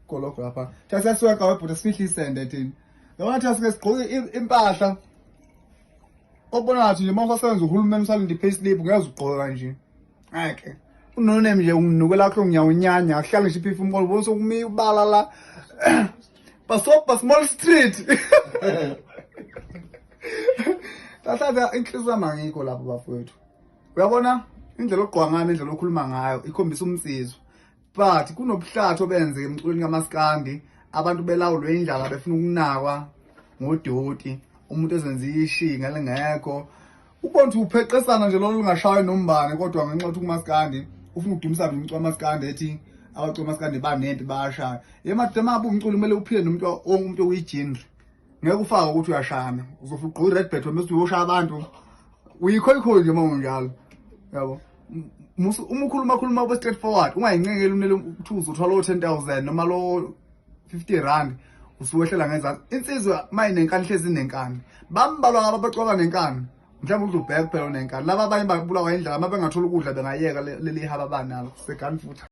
Goloko lapha. Thatha siweka webhuta sifihle isende thina. Yabona thatha sike sigqoke impahla. Obona ngathi nje mawusasebenza uhulumeni usalinde payslip ngeke ugqoka nje. Ngeke. Unone nje unginukela lakho nginyawunyanya akuhlala nje iphifo umqolo bonke sokumi ubala la. Basopa small street. Tatha inhliziyo mangikho lapho bafowethu. Uyabona indlela ogqoka ngayo indlela okhuluma ngayo ikhombisa umsizwe. But kunobuhlatho benze emculweni kaMaskandi abantu belawulwe indlala befuna ukunakwa ngodoti umuntu ezenza ishinga lengekho ubona ukuthi upheqesana nje lo lungashaye nombane kodwa ngenxa ukuthi uMaskandi ufuna ukudumisa umculo kaMaskandi ethi abaculi kaMaskandi banempi bayashaya yemadema umculo kumele uphile nomuntu umuntu oyijinri ngeke ufake ukuthi uyashana uzofuna ugqoka ired belt bese uyoshaya abantu uyikho nje mawunjalo yabo umukhuluma ube straight forward ungayinqekeli umele ukuthuza uthola 10,000 noma lo 50 rand usuwehlela ngezansi insizwe mayinenkani hlezi inenkani bambalwa ngabacwaka nenkani mhlawumbe uzobheka phela nenkani laba abanye babulawa indlela mabengathola ukudla bengayeka leli haba banalo sekani futhi